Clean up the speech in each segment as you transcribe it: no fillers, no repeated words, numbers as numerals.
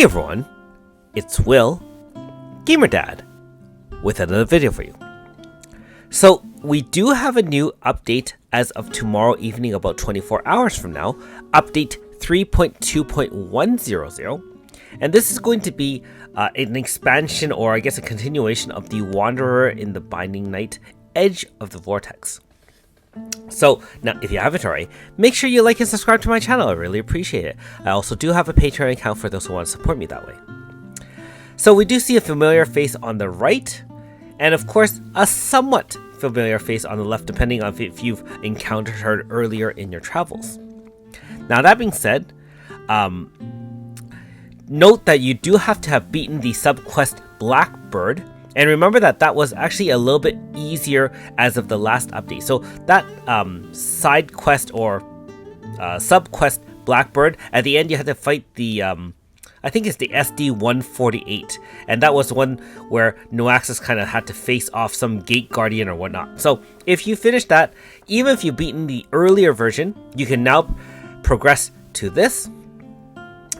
everyone, it's Will, Gamer Dad, with another video for you. So we do have a new update as of tomorrow evening, about 24 hours from now, update 3.2.100, and this is going to be an expansion, or I guess a continuation of the Wanderer in the Binding Night, Edge of the Vortex. So now, if you haven't already, make sure you like and subscribe to my channel. I really appreciate it. I also do have a Patreon account for those who want to support me that way. So we do see a familiar face on the right, and of course a somewhat familiar face on the left, depending on if you've encountered her earlier in your travels. Now, that being said, note that you do have to have beaten the subquest Blackbird. And remember that that was actually a little bit easier as of the last update. So that side quest or sub-quest Blackbird, at the end you had to fight the, I think it's the SD-148. And that was one where Noahxis kind of had to face off some gate guardian or whatnot. So if you finish that, even if you've beaten the earlier version, you can now progress to this.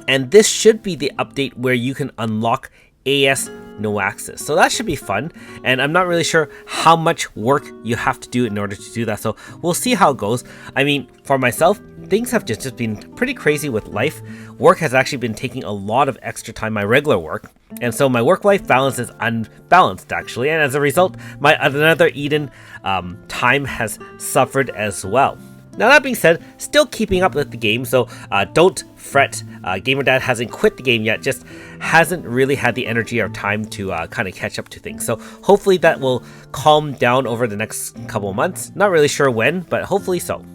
And this should be the update where you can unlock AS Noahxis. So that should be fun, and I'm not really sure how much work you have to do in order to do that, so we'll see how it goes. I mean, for myself, things have just been pretty crazy with life. Work has actually been taking a lot of extra time, my regular work, and so my work-life balance is unbalanced actually, and as a result, my Another Eden time has suffered as well. Now, that being said, still keeping up with the game, so don't fret. GamerDad hasn't quit the game yet, just hasn't really had the energy or time to kind of catch up to things. So hopefully that will calm down over the next couple of months. Not really sure when, but hopefully so.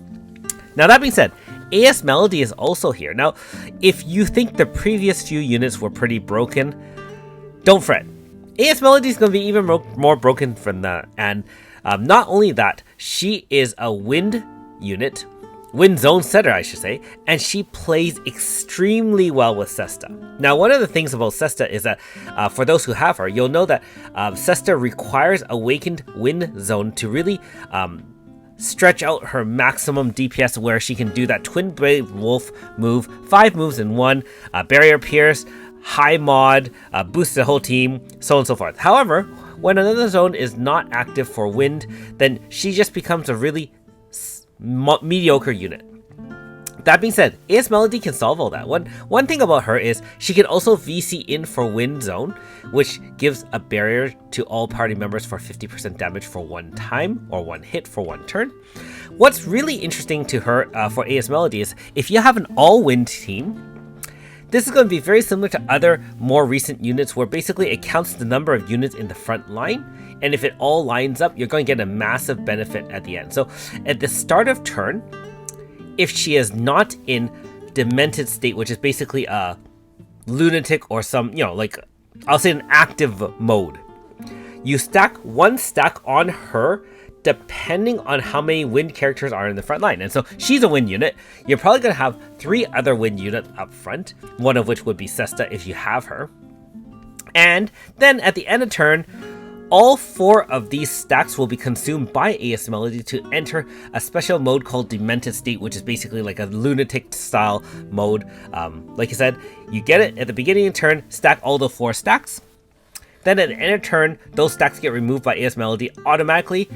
Now, that being said, AS Melody is also here. Now, if you think the previous few units were pretty broken, don't fret. AS Melody is going to be even more broken from that. And not only that, she is a wind zone setter, I should say, and she plays extremely well with Sesta. Now, one of the things about Sesta is that for those who have her, you'll know that Sesta requires Awakened Wind Zone to really stretch out her maximum DPS, where she can do that Twin Brave Wolf move, 5 moves in one, Barrier Pierce, High Mod, boost the whole team, so on and so forth. However, when another zone is not active for wind, then she just becomes a really mediocre unit. That being said, AS Melody can solve all that. One thing about her is she can also VC in for Wind Zone, which gives a barrier to all party members for 50% damage for one time, or one hit for one turn. What's really interesting to her for AS Melody is if you have an all-wind team, this is going to be very similar to other more recent units, where basically it counts the number of units in the front line, and if it all lines up, you're going to get a massive benefit at the end. So at the start of turn, if she is not in Demented State, which is basically a lunatic or some, like, I'll say an active mode, you stack one stack on her depending on how many wind characters are in the front line. And so she's a wind unit. You're probably going to have 3 other wind units up front, one of which would be Sesta if you have her. And then at the end of turn, all 4 of these stacks will be consumed by AS Melody to enter a special mode called Demented State, which is basically like a lunatic style mode. Like I said, you get it at the beginning of turn, stack all the 4 stacks. Then at the end of turn, those stacks get removed by AS Melody automatically.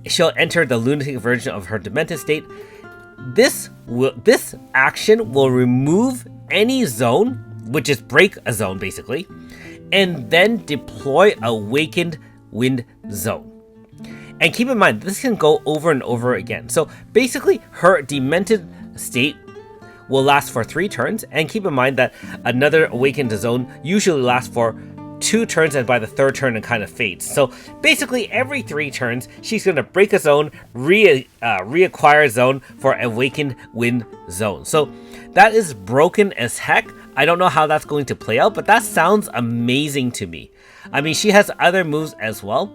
She'll enter the lunatic version of her Demented State. This action will remove any zone, which is break a zone basically, and then deploy Awakened Wind Zone. And keep in mind, this can go over and over again. So basically, her Demented State will last for 3 turns, and keep in mind that another Awakened Zone usually lasts for 2 turns, and by the 3rd turn it kind of fades. So basically every 3 turns she's going to break a zone, reacquire a zone for Awakened Wind Zone. So that is broken as heck. I don't know how that's going to play out, but that sounds amazing to me. I mean, she has other moves as well.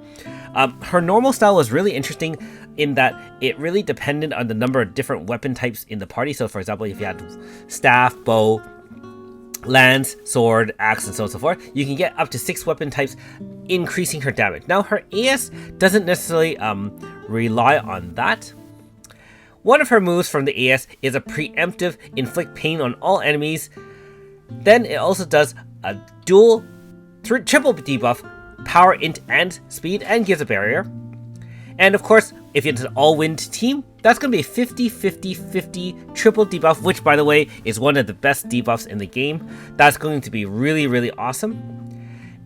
Her normal style was really interesting in that it really depended on the number of different weapon types in the party. So for example, if you had staff, bow, lance, sword, axe, and so on and so forth, you can get up to 6 weapon types, increasing her damage. Now, her AS doesn't necessarily rely on that. One of her moves from the AS is a preemptive inflict pain on all enemies Then it also does a triple debuff, power, int, and speed, and gives a barrier. And of course, if it's an all-wind team, that's going to be a 50-50-50 triple debuff, which, by the way, is one of the best debuffs in the game. That's going to be really, really awesome.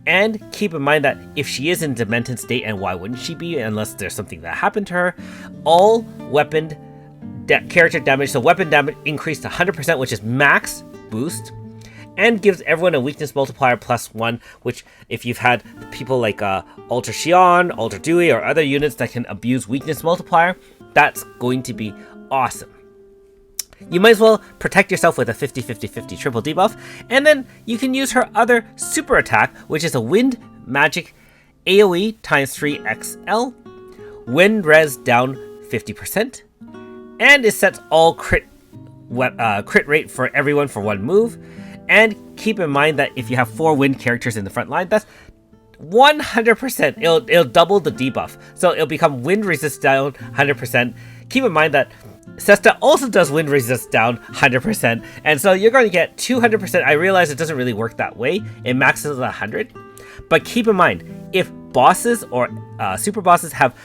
And keep in mind that if she is in Demented state, and why wouldn't she be unless there's something that happened to her, all weapon character damage, so weapon damage increased to 100%, which is max boost, and gives everyone a weakness multiplier +1, which if you've had people like Alter Xion, Alter Dewey, or other units that can abuse weakness multiplier, that's going to be awesome. You might as well protect yourself with a 50-50-50 triple debuff, and then you can use her other super attack, which is a Wind Magic AoE ×3 XL, Wind Res down 50%, and it sets all crit rate for everyone for one move. And keep in mind that if you have 4 wind characters in the front line, that's 100%. It'll double the debuff. So it'll become wind resist down 100%. Keep in mind that Sesta also does wind resist down 100%. And so you're going to get 200%. I realize it doesn't really work that way. It maxes at 100. But keep in mind, if bosses or super bosses have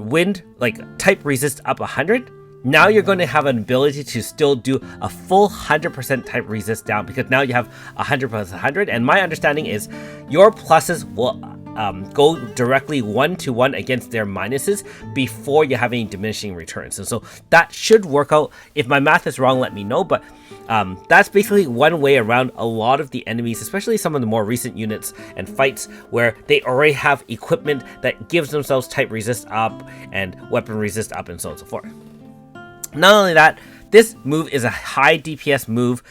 wind, like type resist up 100, now you're going to have an ability to still do a full 100% type resist down, because now you have 100 plus 100, and my understanding is your pluses will go directly 1-to-1 against their minuses before you have any diminishing returns. And so that should work out. If my math is wrong, let me know, but that's basically one way around a lot of the enemies, especially some of the more recent units and fights where they already have equipment that gives themselves type resist up and weapon resist up and so on and so forth. Not only that, this move is a high DPS move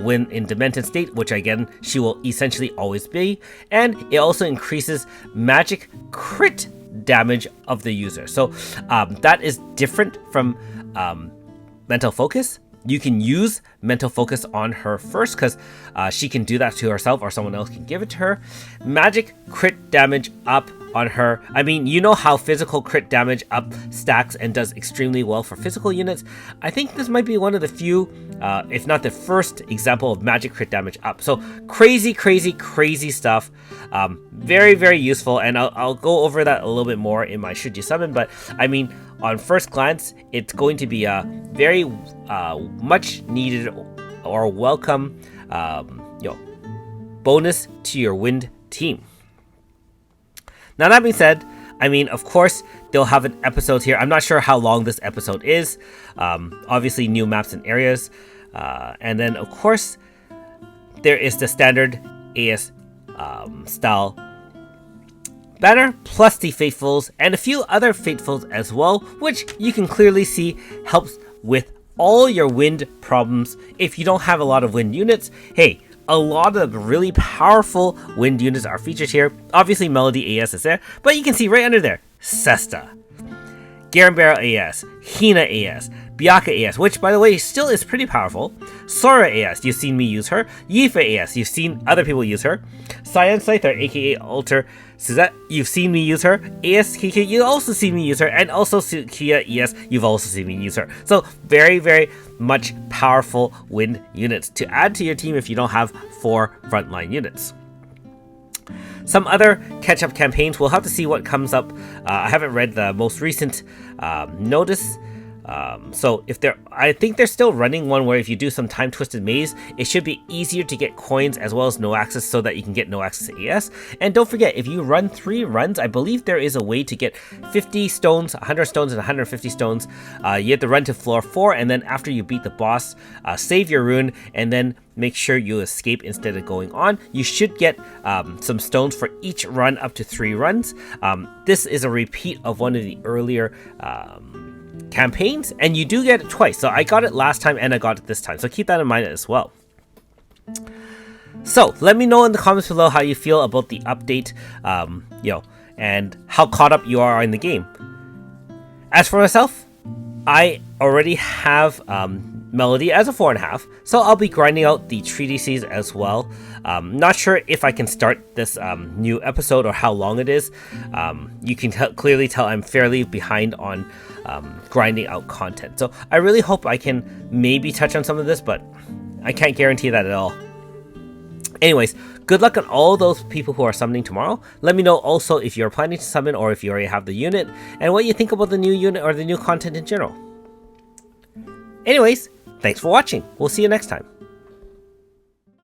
when in Demented state, which again, she will essentially always be, and it also increases magic crit damage of the user. So that is different from Mental Focus. You can use Mental Focus on her first, because she can do that to herself or someone else can give it to her. Magic crit damage up on her. I mean, you know how physical crit damage up stacks and does extremely well for physical units. I think this might be one of the few, if not the first example of magic crit damage up. So crazy stuff. Very, very useful. And I'll go over that a little bit more in my Should You Summon. But I mean, on first glance, it's going to be a very much needed or welcome bonus to your wind team. Now, that being said, I mean, of course, they'll have an episode here. I'm not sure how long this episode is. Obviously, new maps and areas. And then, of course, there is the standard AS style banner, plus the Faithfuls, and a few other Faithfuls as well, which you can clearly see helps with all your wind problems. If you don't have a lot of wind units, hey, a lot of really powerful wind units are featured here. Obviously, Melody AS is there, but you can see right under there, Sesta, Garenbarrow AS, Hina AS, Byakuya AS, which, by the way, still is pretty powerful. Sora AS, you've seen me use her. Yifa AS, you've seen other people use her. Cyan Scyther, aka Alter Suzette, you've seen me use her. AS Kiki, you've also seen me use her. And also Sukiya ES, you've also seen me use her. So, very, very much powerful wind units to add to your team if you don't have 4 frontline units. Some other catch-up campaigns, we'll have to see what comes up. I haven't read the most recent notice. So if I think they're still running one where if you do some Time Twisted Maze, it should be easier to get coins as well as Noahxis so that you can get Noahxis AS. And don't forget, if you run 3 runs, I believe there is a way to get 50 stones, 100 stones, and 150 stones. You have to run to floor 4, and then after you beat the boss, save your rune, and then make sure you escape instead of going on. You should get some stones for each run up to 3 runs. This is a repeat of one of the earlier campaigns, and you do get it twice. So I got it last time and I got it this time, so keep that in mind as well. So let me know in the comments below how you feel about the update, and how caught up you are in the game. As for myself, I already have Melody as a 4.5, so I'll be grinding out the treatises as well. Not sure if I can start this new episode or how long it is. You can clearly tell I'm fairly behind on grinding out content. So I really hope I can maybe touch on some of this, but I can't guarantee that at all. Anyways, good luck on all those people who are summoning tomorrow. Let me know also if you're planning to summon or if you already have the unit, and what you think about the new unit or the new content in general. Anyways, thanks for watching. We'll see you next time.